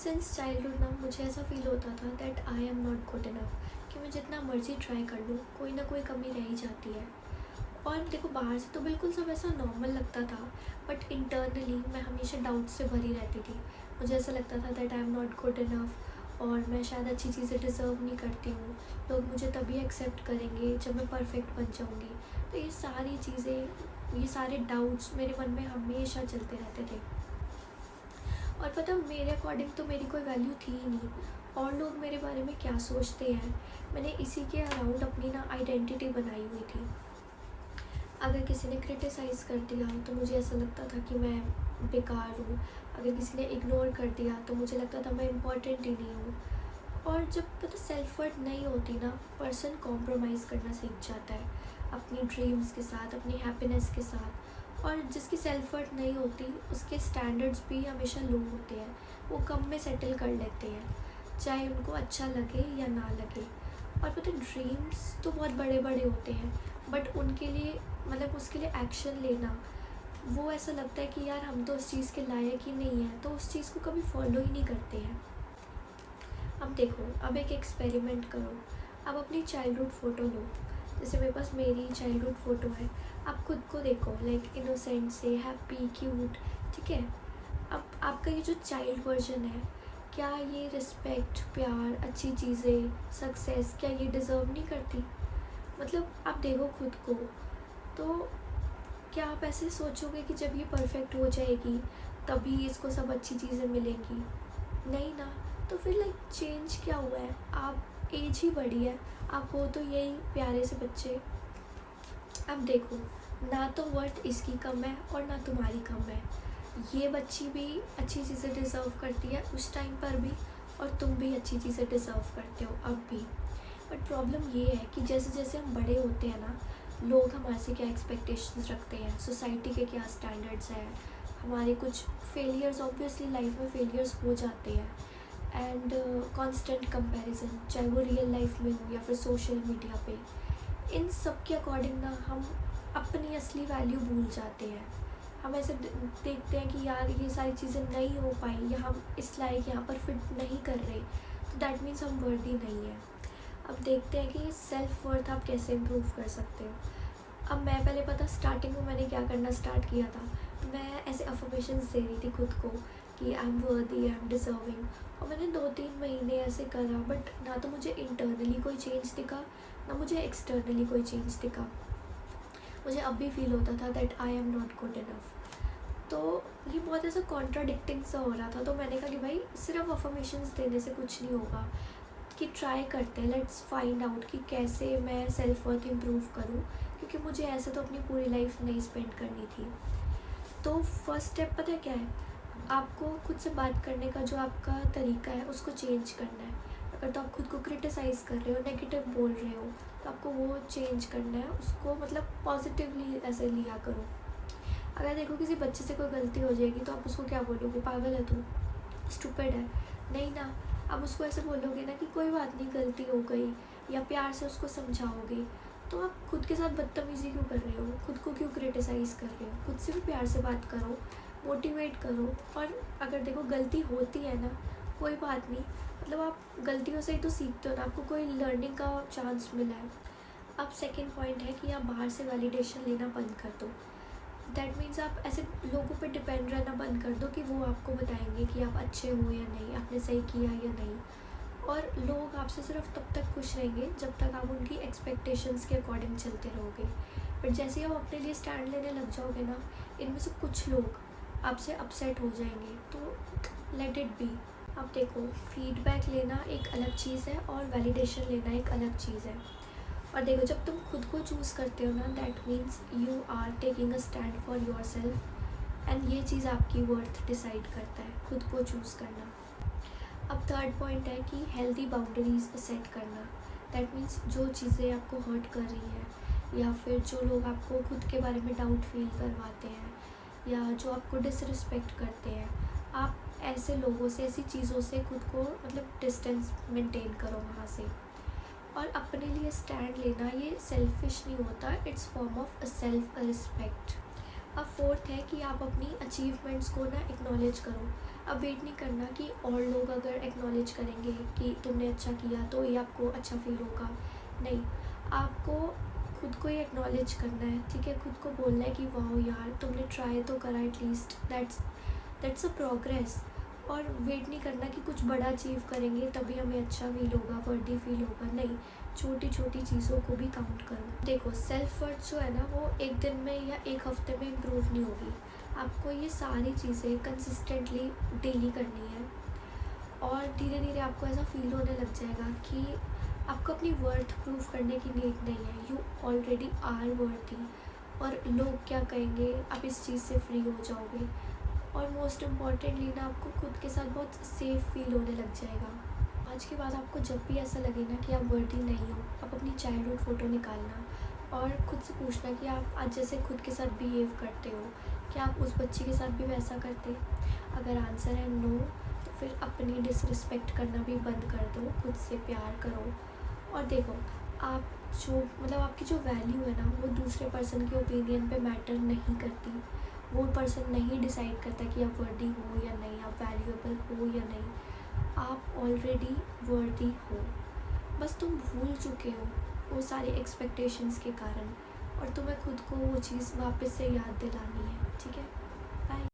Since childhood ना मुझे ऐसा फील होता था that I am not good enough, कि मैं जितना मर्जी ट्राई कर लूँ कोई ना कोई कमी रह ही जाती है। और देखो बाहर से तो बिल्कुल सब ऐसा नॉर्मल लगता था, बट इंटरनली मैं हमेशा डाउट से भरी रहती थी। मुझे ऐसा लगता था that I am not good enough, और मैं शायद अच्छी चीज़ें डिज़र्व नहीं करती हूँ। लोग मुझे तभी एक्सेप्ट करेंगे जब मैं परफेक्ट बन जाऊँगी। तो ये सारी चीज़ें, ये सारे डाउट्स मेरे मन में हमेशा चलते रहते थे। और पता मेरे अकॉर्डिंग तो मेरी कोई वैल्यू थी ही नहीं, और लोग मेरे बारे में क्या सोचते हैं, मैंने इसी के अराउंड अपनी ना आइडेंटिटी बनाई हुई थी। अगर किसी ने क्रिटिसाइज़ कर दिया तो मुझे ऐसा लगता था कि मैं बेकार हूँ। अगर किसी ने इग्नोर कर दिया तो मुझे लगता था मैं इम्पॉर्टेंट ही नहीं हूँ। और जब पता सेल्फ वर्थ नहीं होती ना, पर्सन कॉम्प्रोमाइज़ करना सीख जाता है अपनी ड्रीम्स के साथ, अपनी हैप्पीनेस के साथ। और जिसकी सेल्फ वर्थ नहीं होती उसके स्टैंडर्ड्स भी हमेशा लो होते हैं, वो कम में सेटल कर लेते हैं, चाहे उनको अच्छा लगे या ना लगे। और पता ड्रीम्स तो बहुत बड़े बड़े होते हैं, बट उनके लिए मतलब उसके लिए एक्शन लेना, वो ऐसा लगता है कि यार हम तो उस चीज़ के लायक ही नहीं है, तो उस चीज़ को कभी फॉलो ही नहीं करते हैं। अब देखो, अब एक एक्सपेरिमेंट करो। अब अपनी चाइल्डहुड फ़ोटो लो, जैसे मेरे पास मेरी चाइल्डहुड फ़ोटो है। आप खुद को देखो, लाइक इनोसेंट से हैप्पी क्यूट, ठीक है। अब आपका ये जो चाइल्ड वर्जन है, क्या ये रिस्पेक्ट, प्यार, अच्छी चीज़ें, सक्सेस, क्या ये डिज़र्व नहीं करती? मतलब आप देखो खुद को, तो क्या आप ऐसे सोचोगे कि जब ये परफेक्ट हो जाएगी तभी इसको सब अच्छी चीज़ें मिलेंगी? नहीं ना। तो फिर लाइक चेंज क्या हुआ है? आप एज ही बढ़ी है, आप हो तो यही प्यारे से बच्चे। अब देखो, ना तो वर्थ इसकी कम है और ना तुम्हारी कम है। ये बच्ची भी अच्छी चीज़ें डिज़र्व करती है उस टाइम पर भी, और तुम भी अच्छी चीज़ें डिज़र्व करते हो अब भी। बट प्रॉब्लम ये है कि जैसे जैसे हम बड़े होते हैं ना, लोग हमारे से क्या एक्सपेक्टेशंस रखते हैं, सोसाइटी के क्या स्टैंडर्ड्स हैं, हमारे कुछ फेलियर्स, ऑब्वियसली लाइफ में फेलियर्स हो जाते हैं, एंड कांस्टेंट कंपैरिजन, चाहे वो रियल लाइफ में हो या फिर सोशल मीडिया पे, इन सब के अकॉर्डिंग ना हम अपनी असली वैल्यू भूल जाते हैं। हम ऐसे देखते हैं कि यार ये सारी चीज़ें नहीं हो पाई, या हम इस लायक यहाँ पर फिट नहीं कर रहे, तो दैट मीन्स हम वर्दी नहीं है। अब देखते हैं कि सेल्फ वर्थ आप कैसे इम्प्रूव कर सकते हो। अब मैं पहले पता स्टार्टिंग में मैंने क्या करना स्टार्ट किया था, मैं ऐसे अफर्मेशंस दे रही थी खुद को कि आई एम वर्दी, आई एम डिज़र्विंग। और मैंने 2-3 महीने ऐसे करा, बट ना तो मुझे इंटरनली कोई चेंज दिखा, ना मुझे एक्सटर्नली कोई चेंज दिखा। मुझे अब भी फील होता था that I am not good enough. तो ये बहुत ऐसा कॉन्ट्राडिक्टिंग सा हो रहा था, तो मैंने कहा कि भाई सिर्फ अफर्मेशंस देने से कुछ नहीं होगा, कि ट्राई करते हैं, लेट्स फाइंड आउट कि कैसे मैं सेल्फ वर्थ इम्प्रूव करूँ, क्योंकि मुझे ऐसे तो अपनी पूरी लाइफ नहीं स्पेंड करनी थी। तो फर्स्ट स्टेप पता है क्या है? आपको खुद से बात करने का जो आपका तरीका है उसको चेंज करना है। अगर तो आप खुद को क्रिटिसाइज़ कर रहे हो, नेगेटिव बोल रहे हो, तो आपको वो चेंज करना है, उसको मतलब पॉजिटिवली ऐसे लिया करो। अगर देखो किसी बच्चे से कोई गलती हो जाएगी तो आप उसको क्या बोलोगे? पागल है तू, स्टूपिड है? नहीं ना। अब उसको ऐसे बोलोगे ना कि कोई बात नहीं, गलती हो गई, या प्यार से उसको समझाओगे। तो आप खुद के साथ बदतमीज़ी क्यों कर रहे हो? खुद को क्यों क्रिटिसाइज़ कर रहे हो? खुद से भी प्यार से बात करो, मोटिवेट करो। और अगर देखो गलती होती है ना, कोई बात नहीं, मतलब आप गलतियों से ही तो सीखते हो ना, आपको कोई लर्निंग का चांस मिला है। अब सेकेंड पॉइंट है कि आप बाहर से वैलिडेशन लेना बंद कर दो। दैट मीन्स आप ऐसे लोगों पे डिपेंड रहना बंद कर दो कि वो आपको बताएंगे कि आप अच्छे हो या नहीं, आपने सही किया या नहीं। और लोग आपसे सिर्फ तब तक खुश रहेंगे जब तक आप उनकी एक्सपेक्टेशंस के अकॉर्डिंग चलते रहोगे। बट जैसे ही आप अपने लिए स्टैंड लेने लग जाओगे ना, इनमें से कुछ लोग आपसे अपसेट हो जाएंगे, तो लेट इट बी। अब देखो, फीडबैक लेना एक अलग चीज़ है और वैलिडेशन लेना एक अलग चीज़ है। और देखो, जब तुम खुद को चूज़ करते हो ना, that means you are taking a stand for yourself, and ये चीज़ आपकी वर्थ डिसाइड करता है, खुद को चूज़ करना। अब थर्ड पॉइंट है कि हेल्दी बाउंड्रीज सेट करना। दैट मीन्स जो चीज़ें आपको हर्ट कर रही हैं, या फिर जो लोग आपको खुद के बारे में डाउट फील करवाते हैं, या जो आपको डिसरिस्पेक्ट करते हैं, आप ऐसे लोगों से, ऐसी चीज़ों से खुद को मतलब डिस्टेंस मेंटेन करो वहाँ से। और अपने लिए स्टैंड लेना ये सेल्फिश नहीं होता, it's form of self respect. अब फोर्थ है कि आप अपनी अचीवमेंट्स को ना एक्नॉलेज करो। अब वेट नहीं करना कि और लोग अगर एक्नॉलेज करेंगे कि तुमने अच्छा किया तो ये आपको अच्छा फील होगा। नहीं, आपको खुद को ही एक्नॉलेज करना है, ठीक है। खुद को बोलना है कि वाह यार तुमने ट्राई तो करा, एटलीस्ट दैट्स अ प्रोग्रेस। और वेट नहीं करना कि कुछ बड़ा अचीव करेंगे तभी हमें अच्छा फील होगा, वर्दी फील होगा। नहीं, छोटी छोटी चीज़ों को भी काउंट करो। देखो, सेल्फ वर्थ जो है ना वो एक दिन में या एक हफ्ते में इम्प्रूव नहीं होगी। आपको ये सारी चीज़ें कंसिस्टेंटली डेली करनी है और धीरे धीरे आपको ऐसा फील होने लग जाएगा कि आपको अपनी वर्थ प्रूव करने की नीड नहीं है। You already are worthy. और लोग क्या कहेंगे, आप इस चीज़ से फ्री हो जाओगे। और मोस्ट इम्पॉर्टेंटली ना आपको खुद के साथ बहुत सेफ फील होने लग जाएगा। आज के बाद आपको जब भी ऐसा लगे ना कि आप वर्दी नहीं हो, आप अपनी चाइल्डहुड फ़ोटो निकालना और खुद से पूछना कि आप आज जैसे खुद के साथ बिहेव करते हो, क्या आप उस बच्चे के साथ भी वैसा करते। अगर आंसर है नो, तो फिर अपनी डिसरिस्पेक्ट करना भी बंद कर दो, खुद से प्यार करो। और देखो, आप जो आपकी जो वैल्यू है ना वो दूसरे पर्सन के ओपिनियन पे मैटर नहीं करती। वो पर्सन नहीं डिसाइड करता कि आप वर्दी हो या नहीं, आप वैल्यूएबल हो या नहीं। आप ऑलरेडी वर्दी हो, बस तुम भूल चुके हो वो सारी एक्सपेक्टेशंस के कारण, और तुम्हें खुद को वो चीज़ वापस से याद दिलानी है, ठीक है।